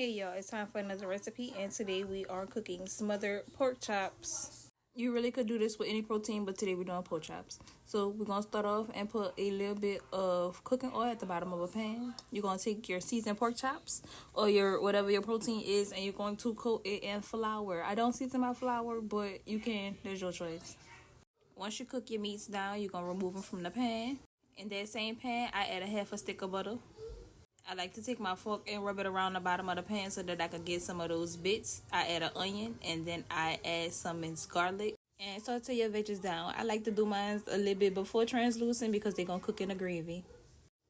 Hey y'all, it's time for another recipe, and today we are cooking smothered pork chops. You really could do this with any protein, but today we're doing pork chops. So we're gonna start off and put a little bit of cooking oil at the bottom of a pan. You're gonna take your seasoned pork chops or your whatever your protein is, and you're going to coat it in flour. I don't season my flour, but you can. There's your choice. Once you cook your meats down, you're gonna remove them from the pan. In that same pan, I add a half a stick of butter. I like to take my fork and rub it around the bottom of the pan so that I can get some of those bits. I add an onion and then I add some minced garlic. And saute your veggies down. I like to do mine a little bit before translucent because they're going to cook in the gravy.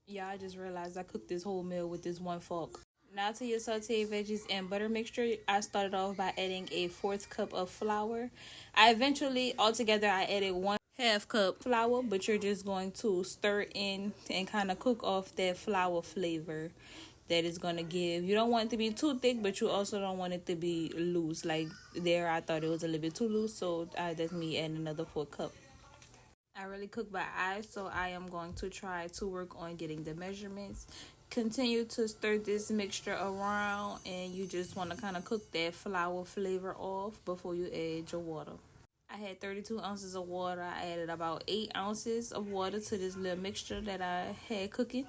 Yeah, I just realized I cooked this whole meal with this one fork. Now to your sauteed veggies and butter mixture, I started off by adding a fourth cup of flour. Altogether, I added 1/2 cup flour, but you're just going to stir in and kind of cook off that flour flavor that is going to give. You don't want it to be too thick, but you also don't want it to be loose. Like there, I thought it was a little bit too loose, so that's me adding another 4 cup. I really cook by eye, so I am going to try to work on getting the measurements. Continue to stir this mixture around, and you just want to kind of cook that flour flavor off before you add your water. I had 32 ounces of water. I added about 8 ounces of water to this little mixture that I had cooking.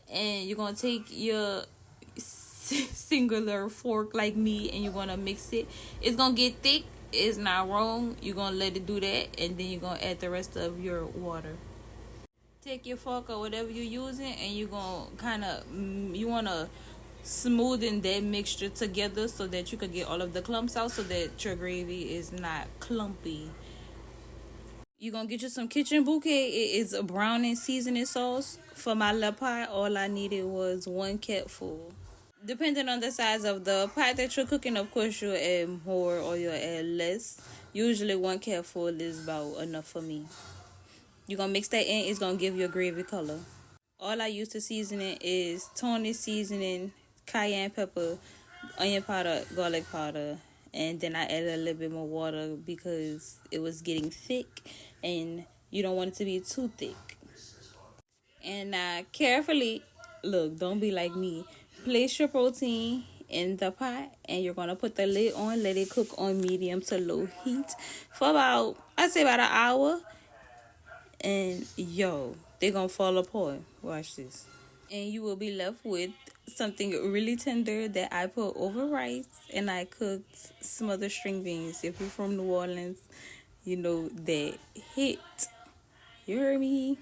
And you're going to take your singular fork like me and you're going to mix it. It's going to get thick. It's not wrong. You're going to let it do that. And then you're going to add the rest of your water. Take your fork or whatever you're using and you're going to kind of, you want to smoothen that mixture together so that you can get all of the clumps out so that your gravy is not clumpy. You're going to get you some kitchen bouquet. It is a browning seasoning sauce. For my little pot, all I needed was 1 cupful. Depending on the size of the pot that you're cooking, of course, you'll add more or you'll add less. Usually 1 cupful is about enough for me. You're going to mix that in. It's going to give you a gravy color. All I use to season it is Tony seasoning, cayenne pepper, onion powder, garlic powder, and then I added a little bit more water because it was getting thick and you don't want it to be too thick. And now carefully, look, don't be like me. Place your protein in the pot and you're going to put the lid on, let it cook on medium to low heat for I'd say about an hour. And yo, they're going to fall apart. Watch this. And you will be left with something really tender that I put over rice, and I cooked smothered string beans. If you're from New Orleans, you know that hit. You heard me?